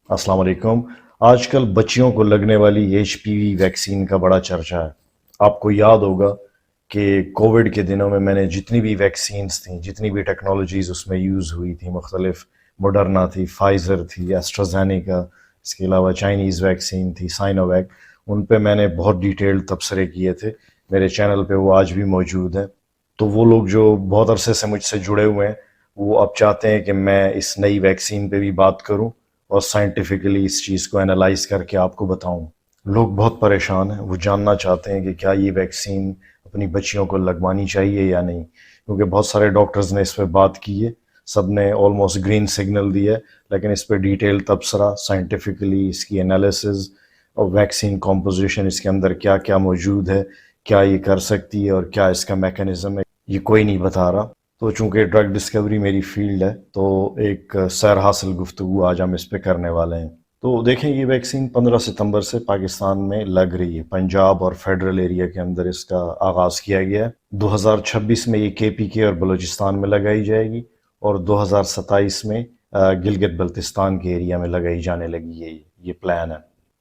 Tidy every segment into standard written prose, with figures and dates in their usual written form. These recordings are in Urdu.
السلام علیکم۔ آج کل بچیوں کو لگنے والی ایچ پی وی ویکسین کا بڑا چرچا ہے۔ آپ کو یاد ہوگا کہ کووڈ کے دنوں میں نے جتنی بھی ویکسینز تھیں، جتنی بھی ٹیکنالوجیز اس میں یوز ہوئی تھیں، مختلف موڈرنا تھی، فائزر تھی، ایسٹرازینیکا، اس کے علاوہ چائنیز ویکسین تھی، سائنو ویک، ان پہ میں نے بہت ڈیٹیل تبصرے کیے تھے۔ میرے چینل پہ وہ آج بھی موجود ہے۔ تو وہ لوگ جو بہت عرصے سے مجھ سے جڑے ہوئے ہیں، وہ اب چاہتے ہیں کہ میں اس نئی ویکسین پہ بھی بات کروں اور سائنٹیفکلی اس چیز کو انالائز کر کے آپ کو بتاؤں۔ لوگ بہت پریشان ہیں، وہ جاننا چاہتے ہیں کہ کیا یہ ویکسین اپنی بچیوں کو لگوانی چاہیے یا نہیں، کیونکہ بہت سارے ڈاکٹرز نے اس پہ بات کی ہے، سب نے آلموسٹ گرین سگنل دیا ہے، لیکن اس پہ ڈیٹیل تبصرہ، سائنٹیفکلی اس کی انالیسز اور ویکسین کمپوزیشن، اس کے اندر کیا کیا موجود ہے، کیا یہ کر سکتی ہے اور کیا اس کا میکانزم ہے، یہ کوئی نہیں بتا رہا۔ تو چونکہ ڈرگ ڈسکوری میری فیلڈ ہے، تو ایک سیر حاصل گفتگو آج ہم اس پہ کرنے والے ہیں۔ تو دیکھیں، یہ ویکسین 15 ستمبر سے پاکستان میں لگ رہی ہے۔ پنجاب اور فیڈرل ایریا کے اندر اس کا آغاز کیا گیا ہے۔ 2026 میں یہ کے پی کے اور بلوچستان میں لگائی جائے گی، اور 2027 میں گلگت بلتستان کے ایریا میں لگائی جانے لگی ہے۔ یہ پلان ہے۔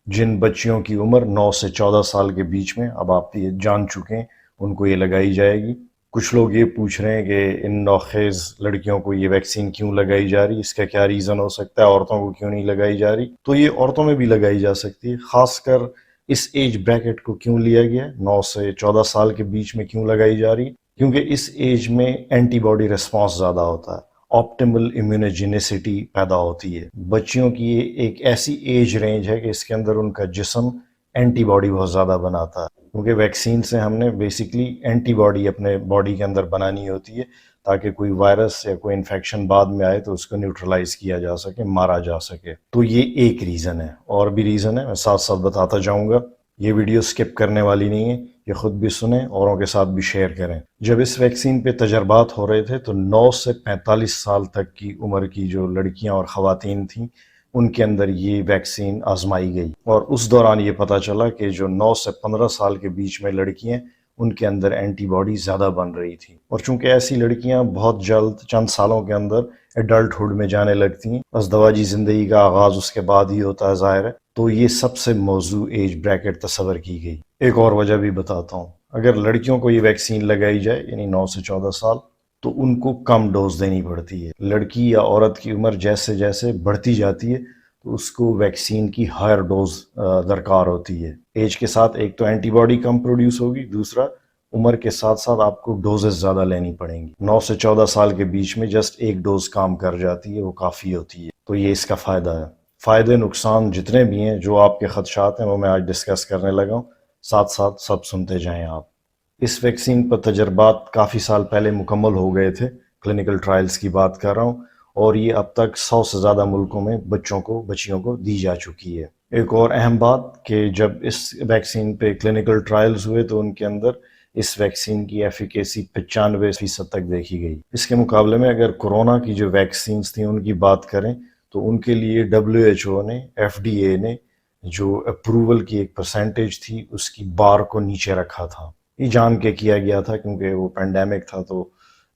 جن بچیوں کی عمر 9 سے 14 سال کے بیچ میں، اب آپ یہ جان چکے ہیں، ان کو یہ لگائی جائے گی۔ کچھ لوگ یہ پوچھ رہے ہیں کہ ان نوخیز لڑکیوں کو یہ ویکسین کیوں لگائی جا رہی، اس کا کیا ریزن ہو سکتا ہے، عورتوں کو کیوں نہیں لگائی جا رہی؟ تو یہ عورتوں میں بھی لگائی جا سکتی ہے۔ خاص کر اس ایج بریکٹ کو کیوں لیا گیا، 9 سے 14 سال کے بیچ میں کیوں لگائی جا رہی؟ کیونکہ اس ایج میں اینٹی باڈی ریسپانس زیادہ ہوتا ہے، آپٹیمل امیونوجینیسٹی پیدا ہوتی ہے۔ بچیوں کی یہ ایک ایسی ایج رینج ہے کہ اس کے اندر ان کا جسم اینٹی باڈی بہت زیادہ بناتا ہے، کیونکہ ویکسین سے ہم نے بیسکلی اینٹی باڈی اپنے باڈی کے اندر بنانی ہوتی ہے، تاکہ کوئی وائرس یا کوئی انفیکشن بعد میں آئے تو اس کو نیوٹرلائز کیا جا سکے، مارا جا سکے۔ تو یہ ایک ریزن ہے، اور بھی ریزن ہے، میں ساتھ ساتھ بتاتا جاؤں گا۔ یہ ویڈیو سکپ کرنے والی نہیں ہے، یہ خود بھی سنیں، اوروں کے ساتھ بھی شیئر کریں۔ جب اس ویکسین پہ تجربات ہو رہے تھے تو 9 سے 45 سال تک کی عمر کی جو لڑکیاں اور خواتین تھیں، ان کے اندر یہ ویکسین آزمائی گئی، اور اس دوران یہ پتہ چلا کہ جو 9 سے 15 سال کے بیچ میں لڑکیاں، ان کے اندر اینٹی باڈی زیادہ بن رہی تھی۔ اور چونکہ ایسی لڑکیاں بہت جلد چند سالوں کے اندر ایڈلٹ ہوڈ میں جانے لگتی ہیں، ازدواجی زندگی کا آغاز اس کے بعد ہی ہوتا ہے، ظاہر ہے، تو یہ سب سے موزوں ایج بریکٹ تصور کی گئی۔ ایک اور وجہ بھی بتاتا ہوں، اگر لڑکیوں کو یہ ویکسین لگائی جائے، یعنی 9 سے 14 سال، تو ان کو کم ڈوز دینی پڑتی ہے۔ لڑکی یا عورت کی عمر جیسے جیسے بڑھتی جاتی ہے تو اس کو ویکسین کی ہائر ڈوز درکار ہوتی ہے۔ ایج کے ساتھ ایک تو اینٹی باڈی کم پروڈیوس ہوگی، دوسرا عمر کے ساتھ ساتھ آپ کو ڈوزز زیادہ لینی پڑیں گی۔ 9 سے 14 سال کے بیچ میں جسٹ ایک ڈوز کام کر جاتی ہے، وہ کافی ہوتی ہے۔ تو یہ اس کا فائدہ ہے۔ فائدے نقصان جتنے بھی ہیں، جو آپ کے خدشات ہیں، وہ میں آج ڈسکس کرنے لگا ہوں، ساتھ ساتھ سب سنتے جائیں آپ۔ اس ویکسین پر تجربات کافی سال پہلے مکمل ہو گئے تھے، کلینکل ٹرائلز کی بات کر رہا ہوں، اور یہ اب تک 100 سے زیادہ ملکوں میں بچیوں کو دی جا چکی ہے۔ ایک اور اہم بات کہ جب اس ویکسین پہ کلینکل ٹرائلز ہوئے تو ان کے اندر اس ویکسین کی ایفیکیسی 95% تک دیکھی گئی۔ اس کے مقابلے میں اگر کورونا کی جو ویکسینز تھیں ان کی بات کریں تو ان کے لیے WHO نے، FDA نے جو اپروول کی ایک پرسنٹیج تھی، اس کی بار کو نیچے رکھا تھا۔ یہ جان کے کیا گیا تھا کیونکہ وہ پینڈیمک تھا، تو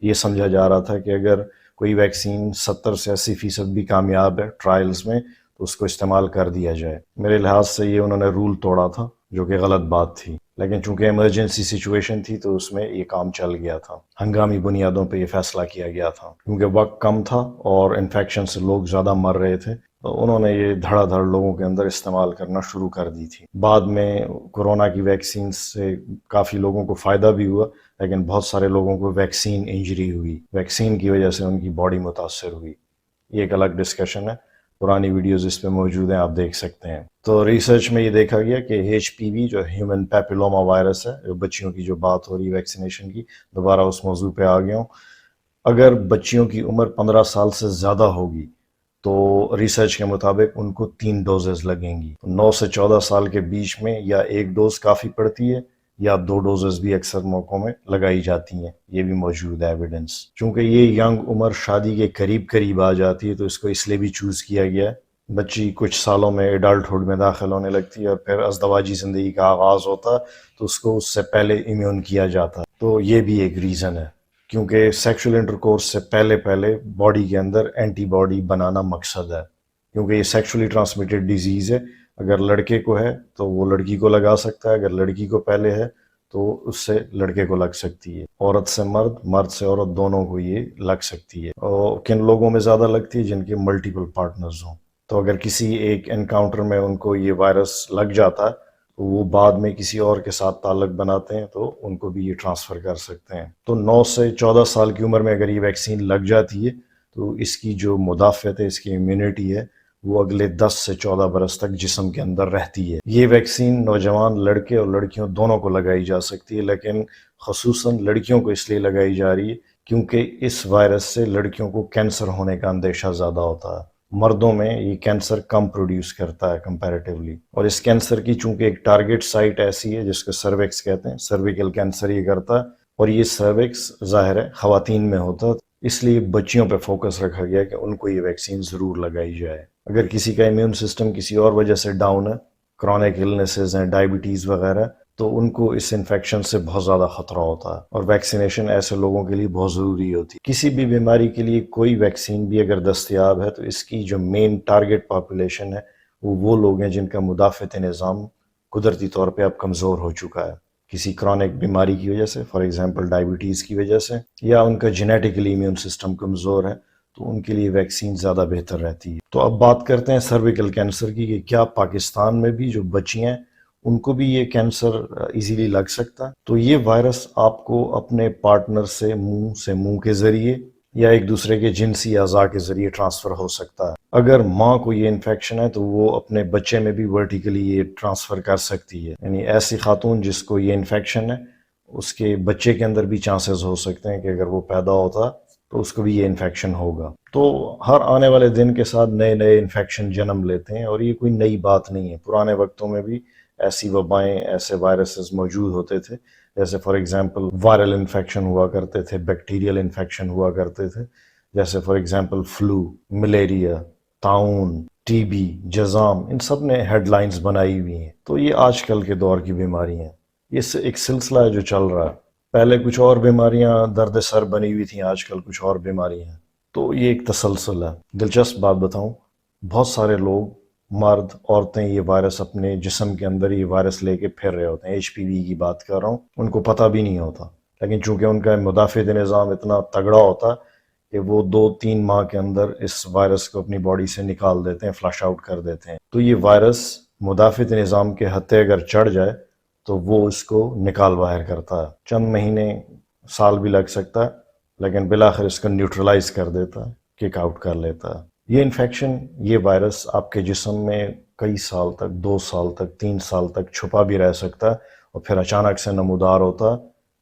یہ سمجھا جا رہا تھا کہ اگر کوئی ویکسین 70 سے 80% بھی کامیاب ہے ٹرائلز میں تو اس کو استعمال کر دیا جائے۔ میرے لحاظ سے یہ انہوں نے رول توڑا تھا، جو کہ غلط بات تھی، لیکن چونکہ ایمرجنسی سچویشن تھی تو اس میں یہ کام چل گیا تھا۔ ہنگامی بنیادوں پہ یہ فیصلہ کیا گیا تھا، کیونکہ وقت کم تھا اور انفیکشن سے لوگ زیادہ مر رہے تھے، تو انہوں نے یہ دھڑا دھڑ لوگوں کے اندر استعمال کرنا شروع کر دی تھی۔ بعد میں کورونا کی ویکسین سے کافی لوگوں کو فائدہ بھی ہوا، لیکن بہت سارے لوگوں کو ویکسین انجری ہوئی، ویکسین کی وجہ سے ان کی باڈی متاثر ہوئی۔ یہ ایک الگ ڈسکشن ہے، پرانی ویڈیوز اس پہ موجود ہیں، آپ دیکھ سکتے ہیں۔ تو ریسرچ میں یہ دیکھا گیا کہ ایچ پی وی جو ہیومن پیپیلوما وائرس ہے، جو بچیوں کی جو بات ہو رہی ہے ویکسینیشن کی، دوبارہ اس موضوع پہ آ گیا ہوں۔ اگر بچیوں کی عمر 15 سال سے زیادہ ہوگی تو ریسرچ کے مطابق ان کو 3 ڈوزز لگیں گی۔ 9 سے 14 سال کے بیچ میں یا ایک ڈوز کافی پڑتی ہے، یا 2 ڈوزز بھی اکثر موقعوں میں لگائی جاتی ہیں۔ یہ بھی موجود ہے ایویڈنس۔ چونکہ یہ ینگ عمر شادی کے قریب آ جاتی ہے تو اس کو اس لیے بھی چوز کیا گیا ہے۔ بچی کچھ سالوں میں ایڈلٹ ہوڈ میں داخل ہونے لگتی ہے اور پھر ازدواجی زندگی کا آغاز ہوتا ہے، تو اس کو اس سے پہلے امیون کیا جاتا ہے۔ تو یہ بھی ایک ریزن ہے، کیونکہ سیکشل انٹرکورس سے پہلے باڈی کے اندر اینٹی باڈی بنانا مقصد ہے، کیونکہ یہ سیکشولی ٹرانسمیٹڈ ڈیزیز ہے. اگر لڑکے کو ہے تو وہ لڑکی کو لگا سکتا ہے، اگر لڑکی کو پہلے ہے تو اس سے لڑکے کو لگ سکتی ہے. عورت سے مرد، مرد سے عورت، دونوں کو یہ لگ سکتی ہے. اور کن لوگوں میں زیادہ لگتی ہے؟ جن کے ملٹیپل پارٹنرز ہوں. تو اگر کسی ایک انکاؤنٹر میں ان کو یہ وائرس لگ جاتا ہے تو وہ بعد میں کسی اور کے ساتھ تعلق بناتے ہیں تو ان کو بھی یہ ٹرانسفر کر سکتے ہیں. تو 9 سے 14 سال کی عمر میں اگر یہ ویکسین لگ جاتی ہے تو اس کی جو مدافعت ہے، اس کی امیونٹی ہے، وہ اگلے 10 سے 14 برس تک جسم کے اندر رہتی ہے. یہ ویکسین نوجوان لڑکے اور لڑکیوں دونوں کو لگائی جا سکتی ہے، لیکن خصوصاً لڑکیوں کو اس لیے لگائی جا رہی ہے کیونکہ اس وائرس سے لڑکیوں کو کینسر ہونے کا اندیشہ زیادہ ہوتا ہے. مردوں میں یہ کینسر کم پروڈیوس کرتا ہے کمپیریٹیولی. اور اس کینسر کی چونکہ ایک ٹارگٹ سائٹ ایسی ہے جس کو سروکس کہتے ہیں، سرویکل کینسر یہ کرتا ہے، اور یہ سروکس ظاہر ہے خواتین میں ہوتا ہے، اس لیے بچیوں پہ فوکس رکھا گیا کہ ان کو یہ ویکسین ضرور لگائی جائے. اگر کسی کا امیون سسٹم کسی اور وجہ سے ڈاؤن ہے، کرونک النیسز ہیں، ڈائبٹیز وغیرہ، تو ان کو اس انفیکشن سے بہت زیادہ خطرہ ہوتا ہے، اور ویکسینیشن ایسے لوگوں کے لیے بہت ضروری ہوتی ہے. کسی بھی بیماری کے لیے کوئی ویکسین بھی اگر دستیاب ہے تو اس کی جو مین ٹارگٹ پاپولیشن ہے وہ لوگ ہیں جن کا مدافعت نظام قدرتی طور پہ اب کمزور ہو چکا ہے، کسی کرونک بیماری کی وجہ سے، فار ایگزامپل ڈائبٹیز کی وجہ سے، یا ان کا جینیٹیکلی امیون سسٹم کمزور ہے، تو ان کے لیے ویکسین زیادہ بہتر رہتی ہے. تو اب بات کرتے ہیں سرویکل کینسر کی، کہ کیا پاکستان میں بھی جو بچیاں ہیں ان کو بھی یہ کینسر ایزیلی لگ سکتا ہے؟ تو یہ وائرس آپ کو اپنے پارٹنر سے منہ کے ذریعے یا ایک دوسرے کے جنسی اعضاء کے ذریعے ٹرانسفر ہو سکتا ہے. اگر ماں کو یہ انفیکشن ہے تو وہ اپنے بچے میں بھی ورٹیکلی یہ ٹرانسفر کر سکتی ہے. یعنی ایسی خاتون جس کو یہ انفیکشن ہے اس کے بچے کے اندر بھی چانسز ہو سکتے ہیں کہ اگر وہ پیدا ہوتا تو اس کو بھی یہ انفیکشن ہوگا. تو ہر آنے والے دن کے ساتھ نئے نئے انفیکشن جنم لیتے ہیں، اور یہ کوئی نئی بات نہیں ہے. پرانے وقتوں میں بھی ایسی وبائیں، ایسے وائرسز موجود ہوتے تھے، جیسے فار ایگزامپل وائرل انفیکشن ہوا کرتے تھے، بیکٹیریل انفیکشن ہوا کرتے تھے، جیسے فار ایگزامپل فلو، ملیریا، طاعون، ٹی بی، جزام، ان سب نے ہیڈ لائنز بنائی ہوئی ہیں. تو یہ آج کل کے دور کی بیماری ہیں، یہ ایک سلسلہ ہے جو چل رہا ہے. پہلے کچھ اور بیماریاں درد سر بنی ہوئی تھیں، آج کل کچھ اور بیماریاں ہیں. تو یہ ایک تسلسل ہے. دلچسپ بات بتاؤں، بہت سارے لوگ، مرد، عورتیں، یہ وائرس اپنے جسم کے اندر یہ وائرس لے کے پھر رہے ہوتے ہیں. ایچ پی وی کی بات کر رہا ہوں، ان کو پتہ بھی نہیں ہوتا، لیکن چونکہ ان کا مدافعت نظام اتنا تگڑا ہوتا کہ وہ 2-3 ماہ کے اندر اس وائرس کو اپنی باڈی سے نکال دیتے ہیں، فلش آؤٹ کر دیتے ہیں. تو یہ وائرس مدافعت نظام کے ہتھے اگر چڑھ جائے تو وہ اس کو نکال باہر کرتا ہے. چند مہینے، سال بھی لگ سکتا ہے، لیکن بالآخر اس کو نیوٹرلائز کر دیتا ہے، کک آؤٹ کر لیتا ہے. یہ انفیکشن، یہ وائرس آپ کے جسم میں کئی سال تک، 2 سال تک، 3 سال تک چھپا بھی رہ سکتا ہے، اور پھر اچانک سے نمودار ہوتا ہے،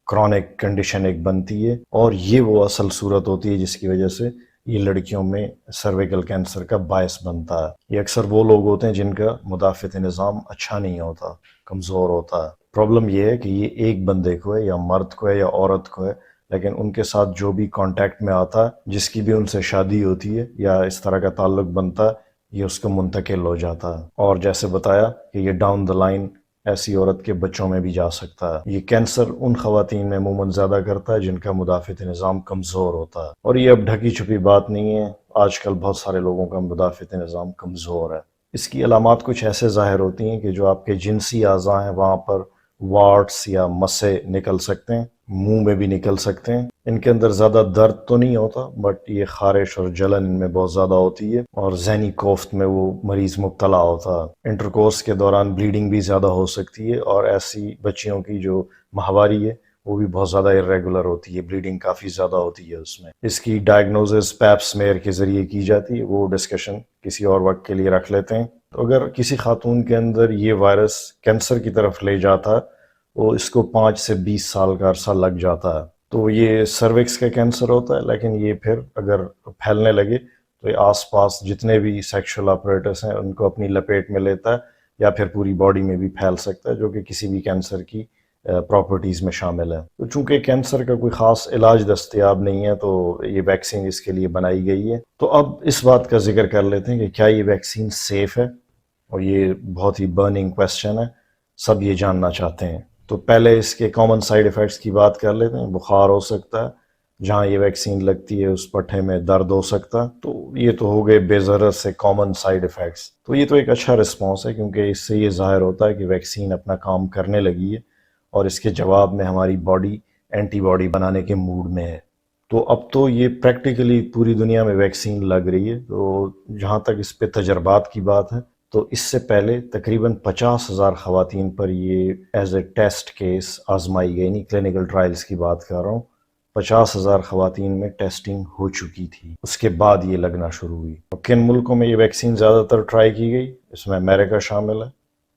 کرونک کنڈیشن ایک بنتی ہے. اور یہ وہ اصل صورت ہوتی ہے جس کی وجہ سے یہ لڑکیوں میں سرویکل کینسر کا باعث بنتا ہے. یہ اکثر وہ لوگ ہوتے ہیں جن کا مدافعت نظام اچھا نہیں ہوتا، کمزور ہوتا ہے. پرابلم یہ ہے کہ یہ ایک بندے کو ہے، یا مرد کو ہے یا عورت کو ہے، لیکن ان کے ساتھ جو بھی کانٹیکٹ میں آتا ہے، جس کی بھی ان سے شادی ہوتی ہے یا اس طرح کا تعلق بنتا ہے، یہ اس کو منتقل ہو جاتا ہے. اور جیسے بتایا کہ یہ ڈاؤن دا لائن ایسی عورت کے بچوں میں بھی جا سکتا ہے. یہ کینسر ان خواتین میں عموماً زیادہ کرتا ہے جن کا مدافعت نظام کمزور ہوتا ہے. اور یہ اب ڈھکی چھپی بات نہیں ہے، آج کل بہت سارے لوگوں کا مدافعت نظام کمزور ہے. اس کی علامات کچھ ایسے ظاہر ہوتی ہیں کہ جو آپ کے جنسی اعضاء ہیں وہاں پر واٹس یا مسے نکل سکتے ہیں، منہ میں بھی نکل سکتے ہیں. ان کے اندر زیادہ درد تو نہیں ہوتا، بٹ یہ خارش اور جلن ان میں بہت زیادہ ہوتی ہے، اور ذہنی کوفت میں وہ مریض مبتلا ہوتا ہے. انٹرکورس کے دوران بلیڈنگ بھی زیادہ ہو سکتی ہے، اور ایسی بچیوں کی جو ماہواری ہے وہ بھی بہت زیادہ irregular ہوتی ہے، بلیڈنگ کافی زیادہ ہوتی ہے اس میں. اس کی ڈائگنوزس پیپ سمیئر کے ذریعے کی جاتی ہے، وہ ڈسکشن کسی اور وقت کے لیے رکھ لیتے ہیں. تو اگر کسی خاتون کے اندر یہ وائرس کینسر کی طرف لے جاتا ہے، وہ اس کو 5 سے 20 سال کا عرصہ لگ جاتا ہے. تو یہ سروکس کا کینسر ہوتا ہے، لیکن یہ پھر اگر پھیلنے لگے تو یہ آس پاس جتنے بھی سیکشل آپریٹس ہیں ان کو اپنی لپیٹ میں لیتا ہے، یا پھر پوری باڈی میں بھی پھیل سکتا ہے، جو کہ کسی بھی کینسر کی پراپرٹیز میں شامل ہے. تو چونکہ کینسر کا کوئی خاص علاج دستیاب نہیں ہے تو یہ ویکسین اس کے لیے بنائی گئی ہے. تو اب اس بات کا ذکر کر لیتے ہیں کہ کیا یہ ویکسین سیف ہے، اور یہ بہت ہی برننگ کویسچن ہے، سب یہ جاننا چاہتے ہیں. تو پہلے اس کے کامن سائیڈ ایفیکٹس کی بات کر لیتے ہیں. بخار ہو سکتا ہے، جہاں یہ ویکسین لگتی ہے اس پٹھے میں درد ہو سکتا. تو یہ تو ہو گئے بے ضرر سے کامن سائیڈ ایفیکٹس. تو یہ تو ایک اچھا رسپانس ہے کیونکہ اس سے یہ ظاہر ہوتا ہے کہ ویکسین اپنا کام کرنے لگی ہے اور اس کے جواب میں ہماری باڈی اینٹی باڈی بنانے کے موڈ میں ہے. تو اب تو یہ پریکٹیکلی پوری دنیا میں ویکسین لگ رہی ہے. تو جہاں تک اس پہ تجربات کی بات ہے تو اس سے پہلے تقریباً 50,000 خواتین پر یہ ایز اے ٹیسٹ کیس آزمائی گئی. نہیں کلینکل ٹرائلز کی بات کر رہا ہوں. 50,000 خواتین میں ٹیسٹنگ ہو چکی تھی. اس کے بعد یہ لگنا شروع ہوئی. کن ملکوں میں یہ ویکسین زیادہ تر ٹرائی کی گئی؟ اس میں امریکہ شامل ہے،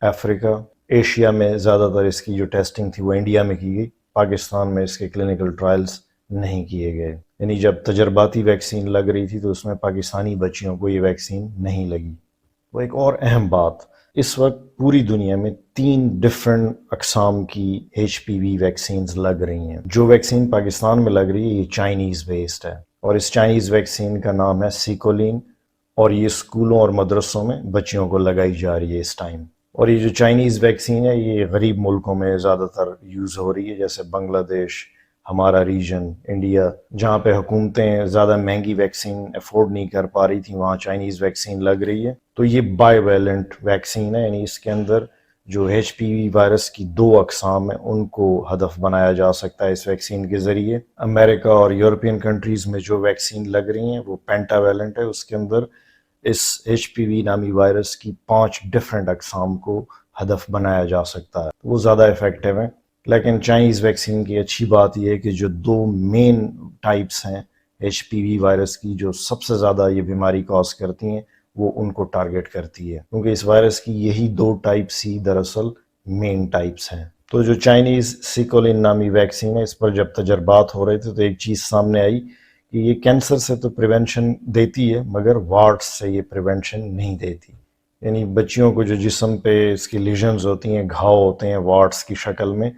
افریقہ، ایشیا میں زیادہ تر اس کی جو ٹیسٹنگ تھی وہ انڈیا میں کی گئی. پاکستان میں اس کے کلینکل ٹرائلز نہیں کیے گئے. یعنی جب تجرباتی ویکسین لگ رہی تھی تو اس میں پاکستانی بچیوں کو یہ ویکسین نہیں لگی. وہ ایک اور اہم بات، اس وقت پوری دنیا میں 3 ڈفرنٹ اقسام کی ایچ پی وی ویکسینز لگ رہی ہیں. جو ویکسین پاکستان میں لگ رہی ہے یہ چائنیز بیسڈ ہے اور اس چائنیز ویکسین کا نام ہے سیکولین اور یہ اسکولوں اور مدرسوں میں بچیوں کو لگائی جا رہی ہے اس ٹائم. اور یہ جو چائنیز ویکسین ہے یہ غریب ملکوں میں زیادہ تر یوز ہو رہی ہے جیسے بنگلہ دیش، ہمارا ریجن انڈیا، جہاں پہ حکومتیں زیادہ مہنگی ویکسین افورڈ نہیں کر پا رہی تھیں وہاں چائنیز ویکسین لگ رہی ہے. تو یہ بائی ویلنٹ ویکسین ہے، یعنی اس کے اندر جو ایچ پی وی وائرس کی 2 اقسام ہیں ان کو ہدف بنایا جا سکتا ہے اس ویکسین کے ذریعے. امریکہ اور یورپین کنٹریز میں جو ویکسین لگ رہی ہیں وہ پینٹا ویلنٹ ہے. اس کے اندر اس ایچ پی وی نامی وائرس کی 5 ڈفرنٹ اقسام کو ہدف بنایا جا سکتا ہے. وہ زیادہ افیکٹو ہیں. لیکن چائنیز ویکسین کی اچھی بات یہ ہے کہ جو 2 مین ٹائپس ہیں ایچ پی وی وائرس کی جو سب سے زیادہ یہ بیماری کاز کرتی ہیں وہ ان کو ٹارگٹ کرتی ہے کیونکہ اس وائرس کی یہی 2 ٹائپس ہی دراصل مین ٹائپس ہیں. تو جو چائنیز سیکولین نامی ویکسین ہے اس پر جب تجربات ہو رہے تھے تو ایک چیز سامنے آئی کہ یہ کینسر سے تو پریونشن دیتی ہے مگر وارٹس سے یہ پریونشن نہیں دیتی. یعنی بچیوں کو جو جسم پہ اس کی لیژنز ہوتی ہیں، گھاؤ ہوتے ہیں وارٹس کی شکل میں،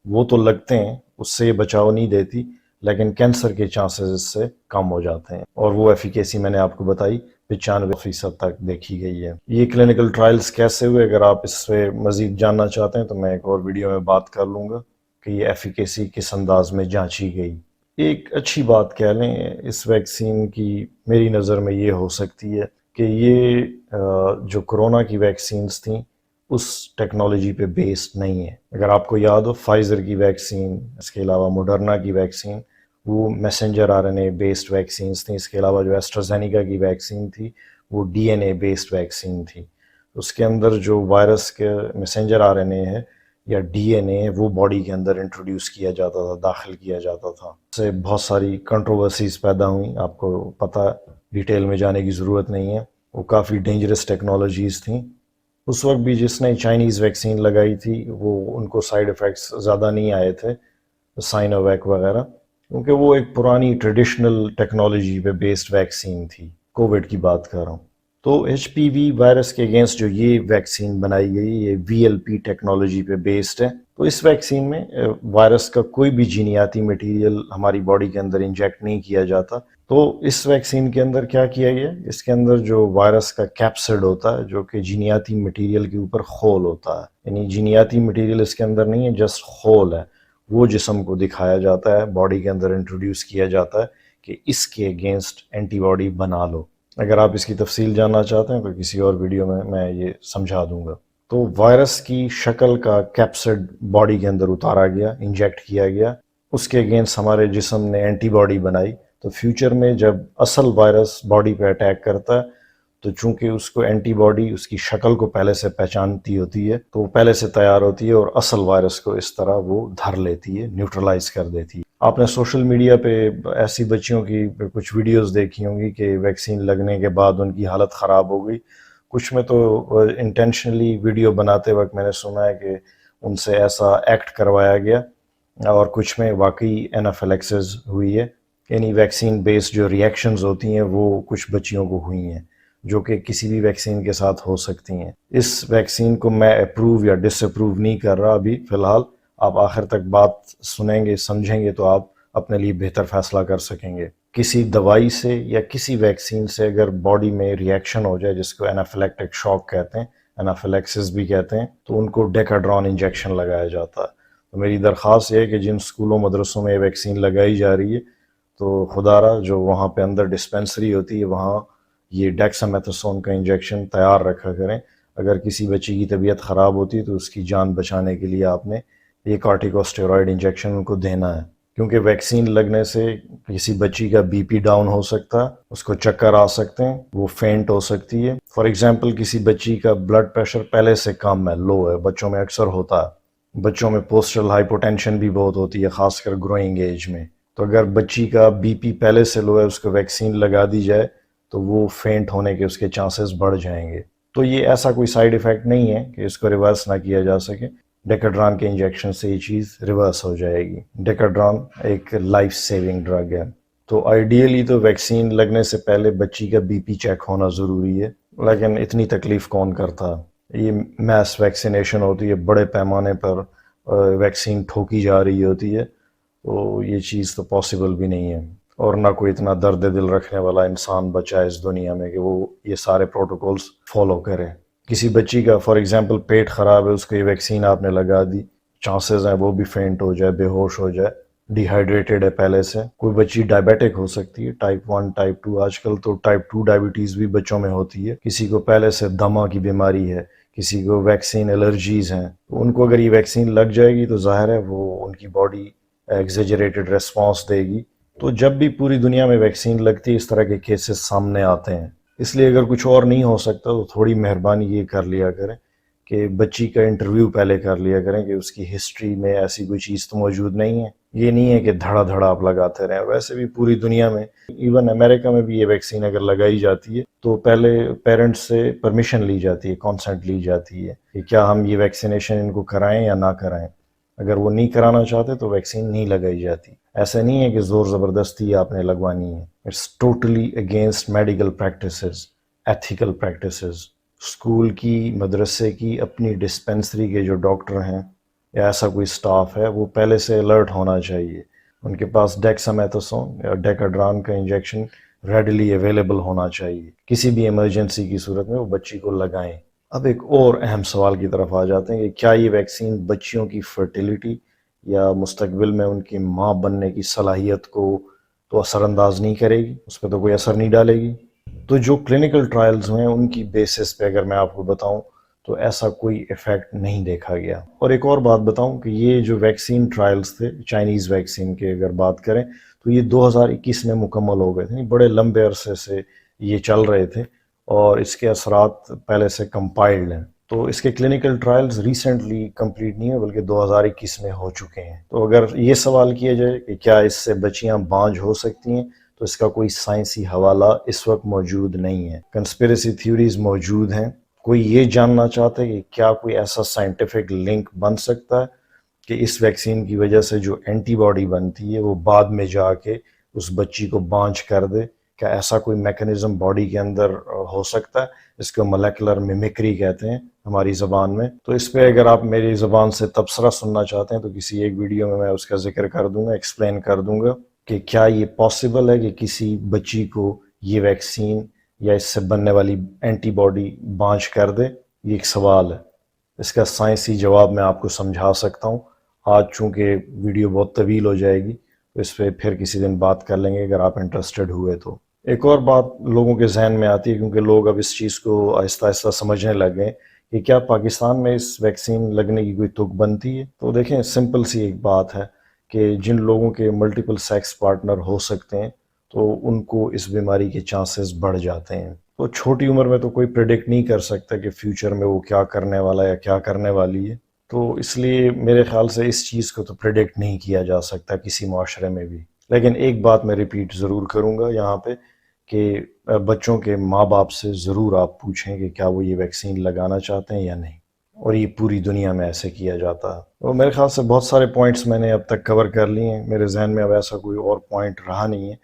وہ تو لگتے ہیں، اس سے یہ بچاؤ نہیں دیتی لیکن کینسر کے چانسز اس سے کم ہو جاتے ہیں اور وہ ایفیکیسی میں نے آپ کو بتائی 95% تک دیکھی گئی ہے. یہ کلینکل ٹرائلز کیسے ہوئے اگر آپ اس سے مزید جاننا چاہتے ہیں تو میں ایک اور ویڈیو میں بات کر لوں گا کہ یہ ایفیکیسی کس انداز میں جانچی گئی. ایک اچھی بات کہہ لیں اس ویکسین کی میری نظر میں یہ ہو سکتی ہے کہ یہ جو کرونا کی ویکسینز تھیں اس ٹیکنالوجی پہ بیسڈ نہیں ہے. اگر آپ کو یاد ہو فائزر کی ویکسین، اس کے علاوہ موڈرنا کی ویکسین وہ messenger R N A based vaccines تھیں. اس کے علاوہ جو ایسٹرازینیکا کی ویکسین تھی وہ D N A based vaccine تھی. اس کے اندر جو وائرس کے میسنجر آر این اے ہے یا ڈی این اے وہ باڈی کے اندر انٹروڈیوس کیا جاتا تھا، داخل کیا جاتا تھا. اس سے بہت ساری کنٹروورسیز پیدا ہوئیں، آپ کو پتہ، ڈیٹیل میں جانے کی ضرورت نہیں ہے. وہ کافی ڈینجرس ٹیکنالوجیز تھیں. اس وقت بھی جس نے چائنیز ویکسین لگائی تھی وہ ان کو سائیڈ ایفیکٹس زیادہ نہیں آئے تھے، سائنو ویک وغیرہ، کیونکہ وہ ایک پرانی ٹریڈیشنل ٹیکنالوجی پہ بیسڈ ویکسین تھی. کووڈ کی بات کر رہا ہوں. تو ایچ پی وی وائرس کے اگینسٹ جو یہ ویکسین بنائی گئی یہ وی ایل پی ٹیکنالوجی پہ بیسڈ ہے. تو اس ویکسین میں وائرس کا کوئی بھی جینیاتی مٹیریل ہماری باڈی کے اندر انجیکٹ نہیں کیا جاتا. تو اس ویکسین کے اندر کیا کیا گیا، اس کے اندر جو وائرس کا کیپسڈ ہوتا ہے جو کہ جینیاتی مٹیریل کے اوپر خول ہوتا ہے، یعنی جینیاتی مٹیریل اس کے اندر نہیں ہے، جسٹ خول ہے، وہ جسم کو دکھایا جاتا ہے، باڈی کے اندر انٹروڈیوس کیا جاتا ہے کہ اس کے اگینسٹ اینٹی باڈی بنا لو. اگر آپ اس کی تفصیل جاننا چاہتے ہیں تو کسی اور ویڈیو میں میں یہ سمجھا دوں گا. تو وائرس کی شکل کا کیپسڈ باڈی کے اندر اتارا گیا، انجیکٹ کیا گیا، اس کے اگینسٹ ہمارے جسم نے اینٹی باڈی بنائی. تو فیوچر میں جب اصل وائرس باڈی پہ اٹیک کرتا ہے تو چونکہ اس کو اینٹی باڈی اس کی شکل کو پہلے سے پہچانتی ہوتی ہے تو وہ پہلے سے تیار ہوتی ہے اور اصل وائرس کو اس طرح وہ دھر لیتی ہے، نیوٹرلائز کر دیتی ہے. آپ نے سوشل میڈیا پہ ایسی بچیوں کی کچھ ویڈیوز دیکھی ہوں گی کہ ویکسین لگنے کے بعد ان کی حالت خراب ہو گئی. کچھ میں تو انٹینشنلی ویڈیو بناتے وقت میں نے سنا ہے کہ ان سے ایسا ایکٹ کروایا گیا اور کچھ میں واقعی اینافیلیکسس ہوئی ہے. یعنی ویکسین بیسڈ جو ریئیکشنز ہوتی ہیں وہ کچھ بچیوں کو ہوئی ہیں جو کہ کسی بھی ویکسین کے ساتھ ہو سکتی ہیں. اس ویکسین کو میں اپروو یا ڈس اپروو نہیں کر رہا ابھی فی الحال. آپ آخر تک بات سنیں گے، سمجھیں گے تو آپ اپنے لیے بہتر فیصلہ کر سکیں گے. کسی دوائی سے یا کسی ویکسین سے اگر باڈی میں ریئیکشن ہو جائے جس کو اینافیلیکٹک شاک کہتے ہیں، اینافیلیکسس بھی کہتے ہیں، تو ان کو ڈیکاڈرون انجیکشن لگایا جاتا ہے. تو میری درخواست یہ ہے کہ جن اسکولوں مدرسوں میں یہ ویکسین لگائی جا رہی ہے تو خدارہ جو وہاں پہ اندر ڈسپینسری ہوتی ہے وہاں یہ ڈیکسامیتھاسون کا انجیکشن تیار رکھا کریں. اگر کسی بچی کی طبیعت خراب ہوتی ہے تو اس کی جان بچانے کے لیے آپ نے یہ کارٹیکوسٹیرائڈ انجیکشن ان کو دینا ہے، کیونکہ ویکسین لگنے سے کسی بچی کا بی پی ڈاؤن ہو سکتا ہے، اس کو چکر آ سکتے ہیں، وہ فینٹ ہو سکتی ہے. فار ایگزامپل کسی بچی کا بلڈ پریشر پہلے سے کم ہے، لو ہے، بچوں میں اکثر ہوتا ہے. بچوں میں پوسٹرل ہائپوٹینشن بھی بہت ہوتی ہے، خاص کر گروئنگ ایج میں. تو اگر بچی کا بی پی پہلے سے لو ہے، اس کو ویکسین لگا دی جائے تو وہ فینٹ ہونے کے اس کے چانسز بڑھ جائیں گے. تو یہ ایسا کوئی سائیڈ ایفیکٹ نہیں ہے کہ اس کو ریورس نہ کیا جا سکے. ڈیکاڈران کے انجیکشن سے یہ چیز ریورس ہو جائے گی. ڈیکاڈران ایک لائف سیونگ ڈرگ ہے. تو آئیڈیلی تو ویکسین لگنے سے پہلے بچی کا بی پی چیک ہونا ضروری ہے، لیکن اتنی تکلیف کون کرتا؟ یہ میس ویکسینیشن ہوتی ہے، بڑے پیمانے پر ویکسین ٹھوکی جا رہی ہوتی ہے، تو یہ چیز تو پاسبل بھی نہیں ہے. اور نہ کوئی اتنا درد دل رکھنے والا انسان بچا ہے اس دنیا میں کہ وہ یہ سارے پروٹوکولز فالو کرے. کسی بچی کا فار ایگزامپل پیٹ خراب ہے، اس کو یہ ویکسین آپ نے لگا دی، چانسز ہیں وہ بھی فینٹ ہو جائے، بے ہوش ہو جائے، ڈی ہائیڈریٹڈ ہے پہلے سے. کوئی بچی ڈائبیٹک ہو سکتی ہے، ٹائپ 1 ٹائپ 2، آج کل تو ٹائپ 2 ڈائبٹیز بھی بچوں میں ہوتی ہے. کسی کو پہلے سے دمہ کی بیماری ہے، کسی کو ویکسین الرجیز ہیں، تو ان کو اگر یہ ویکسین لگ جائے گی تو ظاہر ہے وہ ان کی باڈی ایگزیجریٹڈ ریسپانس دے گی. تو جب بھی پوری دنیا میں ویکسین لگتی ہے اس طرح کے کیسز سامنے آتے ہیں. اس لیے اگر کچھ اور نہیں ہو سکتا تو تھوڑی مہربانی یہ کر لیا کریں کہ بچی کا انٹرویو پہلے کر لیا کریں کہ اس کی ہسٹری میں ایسی کوئی چیز تو موجود نہیں ہے. یہ نہیں ہے کہ دھڑا دھڑا آپ لگاتے رہیں. ویسے بھی پوری دنیا میں، ایون امریکہ میں بھی یہ ویکسین اگر لگائی جاتی ہے تو پہلے پیرنٹس سے پرمیشن لی جاتی ہے، کانسنٹ لی جاتی ہے کہ کیا ہم یہ ویکسینیشن ان کو کرائیں یا نہ کرائیں. اگر وہ نہیں کرانا چاہتے تو ویکسین نہیں لگائی جاتی. ایسا نہیں ہے کہ زور زبردستی آپ نے لگوانی ہے. It's totally against medical practices, ethical practices. School کی، مدرسے کی اپنی ڈسپینسری کے جو ڈاکٹر ہیں یا ایسا کوئی سٹاف ہے وہ پہلے سے الرٹ ہونا چاہیے. ان کے پاس ڈیکسامیتھاسون یا ڈیکاڈران کا انجیکشن ریڈیلی اویلیبل ہونا چاہیے. کسی بھی ایمرجنسی کی صورت میں وہ بچی کو لگائیں. اب ایک اور اہم سوال کی طرف آ جاتے ہیں کہ کیا یہ ویکسین بچیوں کی فرٹیلیٹی یا مستقبل میں ان کی ماں بننے کی صلاحیت کو تو اثر انداز نہیں کرے گی، اس پہ تو کوئی اثر نہیں ڈالے گی؟ تو جو کلینکل ٹرائلز ہیں ان کی بیسس پہ اگر میں آپ کو بتاؤں تو ایسا کوئی ایفیکٹ نہیں دیکھا گیا. اور ایک اور بات بتاؤں کہ یہ جو ویکسین ٹرائلز تھے چائنیز ویکسین کے اگر بات کریں تو یہ 2021 میں مکمل ہو گئے تھے. بڑے لمبے عرصے سے یہ چل رہے تھے اور اس کے اثرات پہلے سے کمپائلڈ ہیں. تو اس کے کلینکل ٹرائلز ریسنٹلی کمپلیٹ نہیں ہے بلکہ 2021 میں ہو چکے ہیں. تو اگر یہ سوال کیا جائے کہ کیا اس سے بچیاں بانجھ ہو سکتی ہیں تو اس کا کوئی سائنسی حوالہ اس وقت موجود نہیں ہے. کنسپیریسی تھیوریز موجود ہیں. کوئی یہ جاننا چاہتا ہے کہ کیا کوئی ایسا سائنٹیفک لنک بن سکتا ہے کہ اس ویکسین کی وجہ سے جو اینٹی باڈی بنتی ہے وہ بعد میں جا کے اس بچی کو بانجھ کر دے؟ کیا ایسا کوئی میکنزم باڈی کے اندر ہو سکتا ہے؟ اس کو مولیکولر میمکری کہتے ہیں ہماری زبان میں. تو اس پہ اگر آپ میری زبان سے تبصرہ سننا چاہتے ہیں تو کسی ایک ویڈیو میں اس کا ذکر کر دوں گا، ایکسپلین کر دوں گا کہ کیا یہ پاسبل ہے کہ کسی بچی کو یہ ویکسین یا اس سے بننے والی اینٹی باڈی بانجھ کر دے. یہ ایک سوال ہے، اس کا سائنسی جواب میں آپ کو سمجھا سکتا ہوں. آج چونکہ ویڈیو بہت طویل ہو جائے گی تو اس پہ پھر کسی دن بات کر لیں گے اگر آپ انٹرسٹڈ ہوئے تو. ایک اور بات لوگوں کے ذہن میں آتی ہے کیونکہ لوگ اب اس چیز کو آہستہ آہستہ سمجھنے لگ گئے کہ کیا پاکستان میں اس ویکسین لگنے کی کوئی تک بنتی ہے؟ تو دیکھیں سمپل سی ایک بات ہے کہ جن لوگوں کے ملٹیپل سیکس پارٹنر ہو سکتے ہیں تو ان کو اس بیماری کے چانسز بڑھ جاتے ہیں. تو چھوٹی عمر میں تو کوئی پریڈکٹ نہیں کر سکتا کہ فیوچر میں وہ کیا کرنے والا یا کیا کرنے والی ہے. تو اس لیے میرے خیال سے اس چیز کو تو پریڈکٹ نہیں کیا جا سکتا کسی معاشرے میں بھی. لیکن ایک بات میں ریپیٹ ضرور کروں گا یہاں پہ کہ بچوں کے ماں باپ سے ضرور آپ پوچھیں کہ کیا وہ یہ ویکسین لگانا چاہتے ہیں یا نہیں. اور یہ پوری دنیا میں ایسے کیا جاتا ہے. اور میرے خیال سے بہت سارے پوائنٹس میں نے اب تک کور کر لیے ہیں. میرے ذہن میں اب ایسا کوئی اور پوائنٹ رہا نہیں ہے.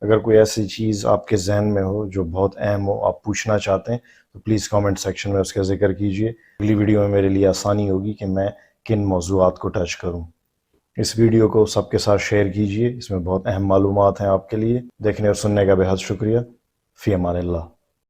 اگر کوئی ایسی چیز آپ کے ذہن میں ہو جو بہت اہم ہو، آپ پوچھنا چاہتے ہیں تو پلیز کامنٹ سیکشن میں اس کا ذکر کیجئے. اگلی ویڈیو میں میرے لیے آسانی ہوگی کہ میں کن موضوعات کو ٹچ کروں. اس ویڈیو کو سب کے ساتھ شیئر کیجئے، اس میں بہت اہم معلومات ہیں آپ کے لیے. دیکھنے اور سننے کا بے حد شکریہ. فی امان اللہ.